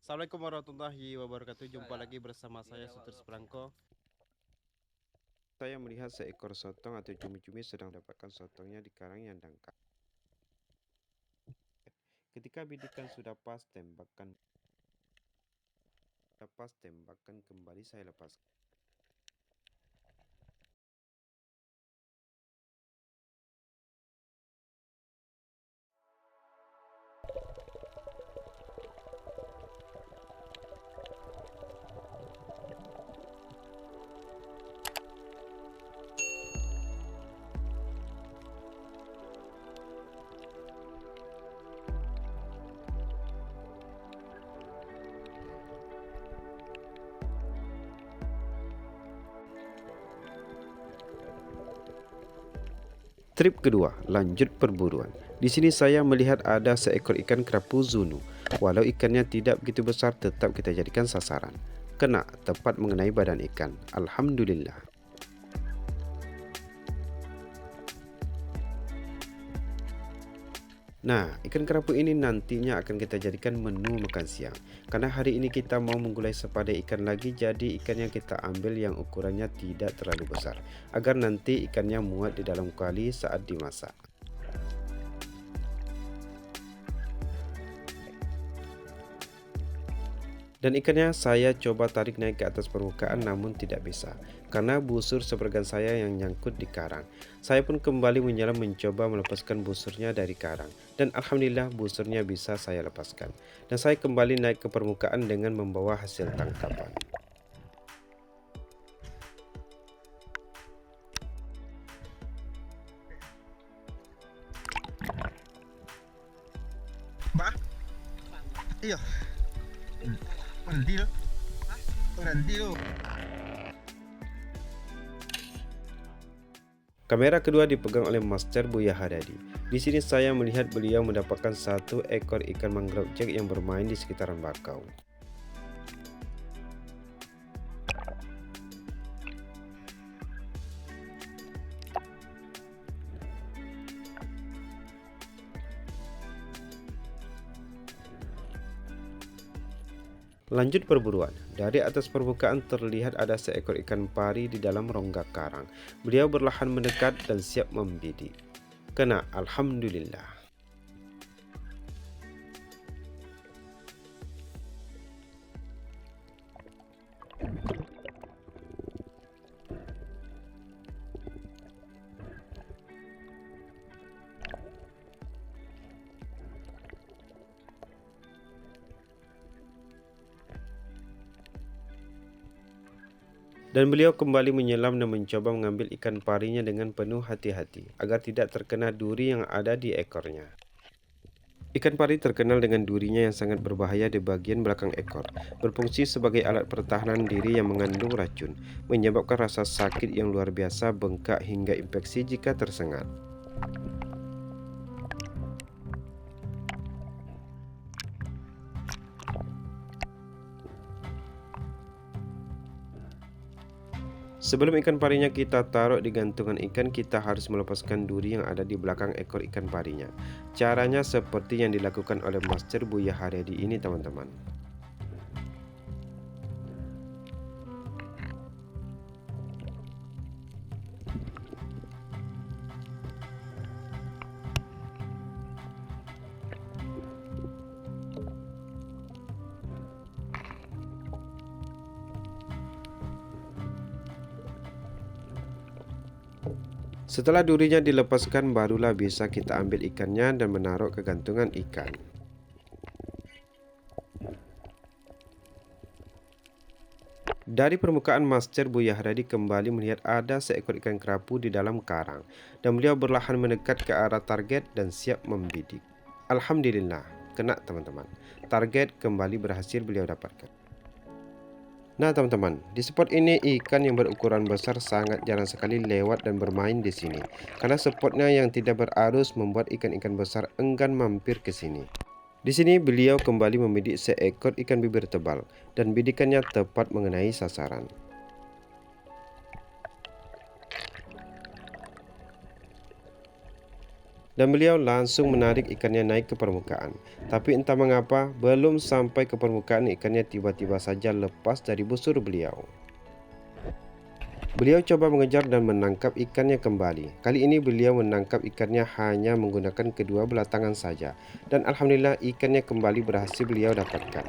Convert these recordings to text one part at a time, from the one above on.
Assalamualaikum warahmatullahi wabarakatuh. Jumpa lagi bersama saya Sutur Sprangko. Saya melihat seekor sotong atau cumi-cumi sedang dapatkan sotongnya di karang yang dangkal. Ketika bidikan sudah pas tembakan kembali saya lepaskan. Trip kedua, lanjut perburuan. Di sini saya melihat ada seekor ikan kerapu zunu. Walau ikannya tidak begitu besar, tetap kita jadikan sasaran. Kena tepat mengenai badan ikan. Alhamdulillah. Nah, ikan kerapu ini nantinya akan kita jadikan menu makan siang. Karena hari ini kita mau menggulai sepada ikan lagi, jadi ikan yang kita ambil yang ukurannya tidak terlalu besar, agar nanti ikannya muat di dalam kuali saat dimasak. Dan ikannya saya coba tarik naik ke atas permukaan, namun tidak bisa karena busur sebergan saya yang nyangkut di karang. Saya pun kembali menyelam mencoba melepaskan busurnya dari karang, dan alhamdulillah busurnya bisa saya lepaskan. Dan saya kembali naik ke permukaan dengan membawa hasil tangkapan. Mbak, iya, berhenti loh, berhenti loh. Kamera kedua dipegang oleh Master Buya Hadadi. Di sini saya melihat beliau mendapatkan satu ekor ikan mangrove jack yang bermain di sekitaran bakau. Lanjut perburuan. Dari atas permukaan terlihat ada seekor ikan pari di dalam rongga karang. Beliau berlahan mendekat dan siap membidik. Kena, alhamdulillah. Dan beliau kembali menyelam dan mencoba mengambil ikan parinya dengan penuh hati-hati agar tidak terkena duri yang ada di ekornya. Ikan pari terkenal dengan durinya yang sangat berbahaya di bagian belakang ekor, berfungsi sebagai alat pertahanan diri yang mengandung racun, menyebabkan rasa sakit yang luar biasa, bengkak hingga infeksi jika tersengat. Sebelum ikan parinya kita taruh di gantungan ikan, kita harus melepaskan duri yang ada di belakang ekor ikan parinya. Caranya seperti yang dilakukan oleh Master Buya Haredi ini, teman-teman. Setelah durinya dilepaskan, barulah bisa kita ambil ikannya dan menaruh ke gantungan ikan. Dari permukaan, Master Buya Haredi kembali melihat ada seekor ikan kerapu di dalam karang, dan beliau berlahan mendekat ke arah target dan siap membidik. Alhamdulillah, kena teman-teman. Target kembali berhasil beliau dapatkan. Nah teman-teman, di spot ini ikan yang berukuran besar sangat jarang sekali lewat dan bermain di sini. Karena spotnya yang tidak berarus membuat ikan-ikan besar enggan mampir ke sini. Di sini beliau kembali membidik seekor ikan bibir tebal dan bidikannya tepat mengenai sasaran. dan beliau langsung menarik ikannya naik ke permukaan. Tapi entah mengapa, belum sampai ke permukaan ikannya tiba-tiba saja lepas dari busur beliau. Beliau coba mengejar dan menangkap ikannya kembali. Kali ini beliau menangkap ikannya hanya menggunakan kedua belah tangan saja. Dan alhamdulillah ikannya kembali berhasil beliau dapatkan.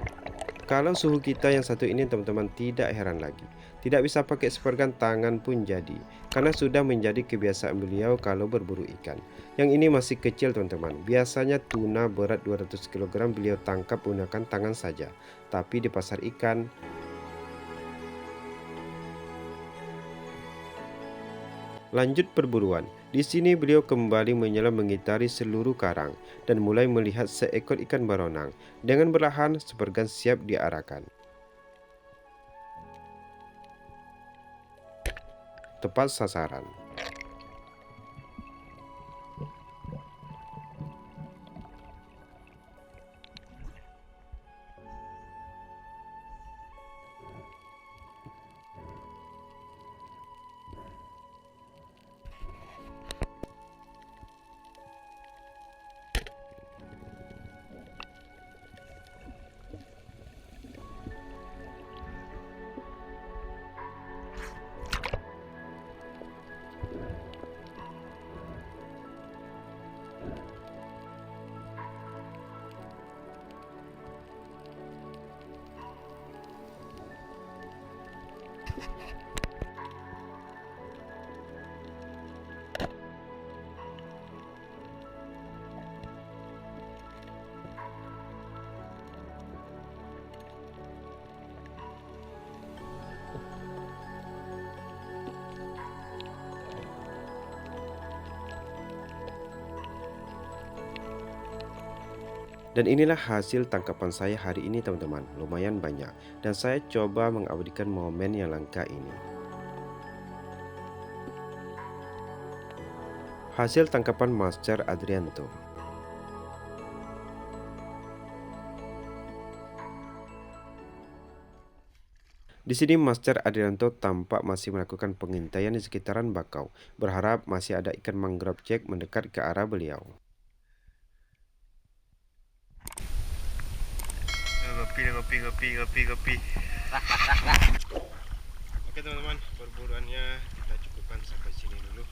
Kalau suhu kita yang satu ini teman-teman, tidak heran lagi. Tidak bisa pakai sepergan tangan pun jadi. Karena sudah menjadi kebiasaan beliau kalau berburu ikan. Yang ini masih kecil teman-teman. Biasanya tuna berat 200 kg beliau tangkap menggunakan tangan saja. Tapi di pasar ikan, lanjut perburuan. Di sini beliau kembali menyelam mengitari seluruh karang dan mulai melihat seekor ikan baronang. Dengan perlahan sepergan siap diarahkan. Tepat sasaran. Dan inilah hasil tangkapan saya hari ini teman-teman, lumayan banyak. Dan saya coba mengabadikan momen yang langka ini. Hasil tangkapan Master Adrianto. Di sini Master Adrianto tampak masih melakukan pengintaian di sekitaran bakau, berharap masih ada ikan mangrove jack mendekat ke arah beliau. Kopi. Oke teman-teman, perburuannya kita cukupkan sampai sini dulu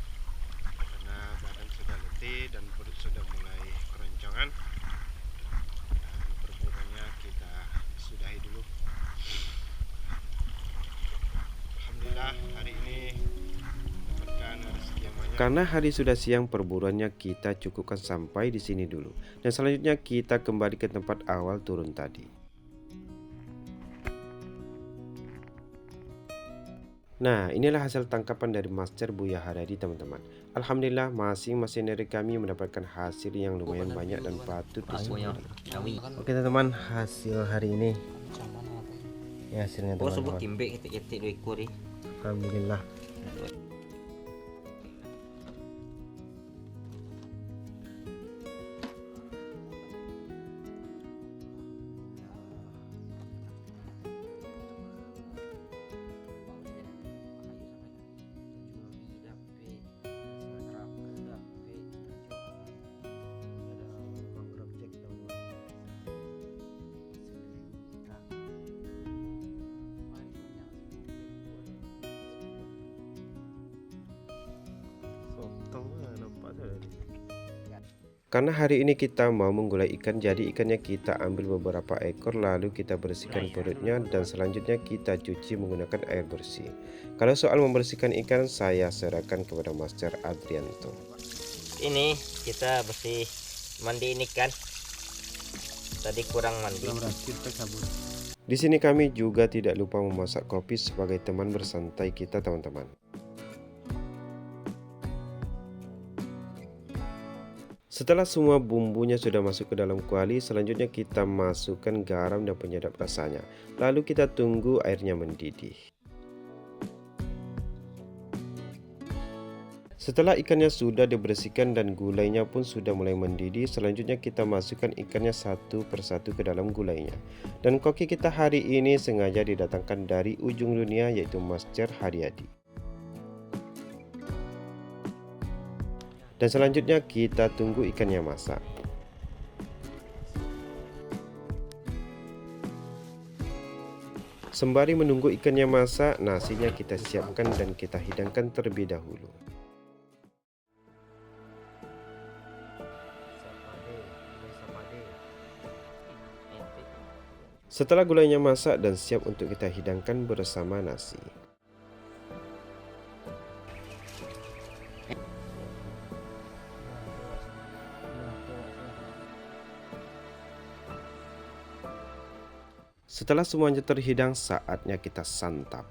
karena badan sudah letih dan perut sudah mulai keroncongan. Dan perburuannya kita sudahi dulu. Alhamdulillah hari ini dapatkan rezeki yang banyak. Karena hari sudah siang, perburuannya kita cukupkan sampai di sini dulu. Dan selanjutnya kita kembali ke tempat awal turun tadi. Nah, inilah hasil tangkapan dari Master Buya Haryadi teman-teman. Alhamdulillah masing-masing dari kami mendapatkan hasil yang lumayan banyak dan patut disyukuri. Oke teman-teman, hasil hari ini. Ya hasilnya teman-teman. Alhamdulillah. Karena hari ini kita mau menggulai ikan, jadi ikannya kita ambil beberapa ekor, lalu kita bersihkan perutnya dan selanjutnya kita cuci menggunakan air bersih. Kalau soal membersihkan ikan, saya serahkan kepada Master Adrianto. Ini kita bersih mandiin ikan. Tadi kurang mandi. Di sini kami juga tidak lupa memasak kopi sebagai teman bersantai kita teman-teman. Setelah semua bumbunya sudah masuk ke dalam kuali, selanjutnya kita masukkan garam dan penyedap rasanya. Lalu kita tunggu airnya mendidih. Setelah ikannya sudah dibersihkan dan gulainya pun sudah mulai mendidih, selanjutnya kita masukkan ikannya satu persatu ke dalam gulainya. Dan koki kita hari ini sengaja didatangkan dari ujung dunia, yaitu Master Haryadi. Dan selanjutnya kita tunggu ikannya masak. Sembari menunggu ikannya masak, nasinya kita siapkan dan kita hidangkan terlebih dahulu. Setelah gulainya masak dan siap untuk kita hidangkan bersama nasi. Setelah semuanya terhidang, saatnya kita santap.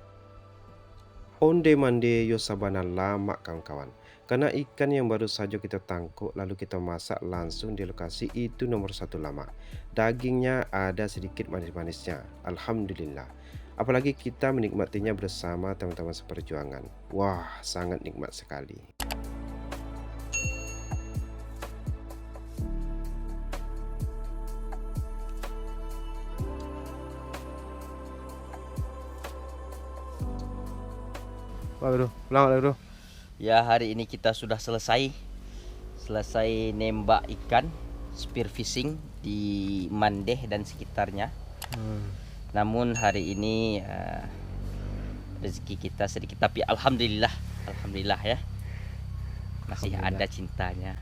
Onde mande yo sabana lama kawan-kawan. Karena ikan yang baru saja kita tangkuk lalu kita masak langsung di lokasi itu nomor 1 lama. Dagingnya ada sedikit manis-manisnya. Alhamdulillah. Apalagi kita menikmatinya bersama teman-teman seperjuangan. Wah, sangat nikmat sekali. Wah bro, pulang bro. Ya, hari ini kita sudah selesai nembak ikan spear fishing di Mandeh dan sekitarnya. Namun hari ini rezeki kita sedikit, tapi alhamdulillah ya, masih ada cintanya.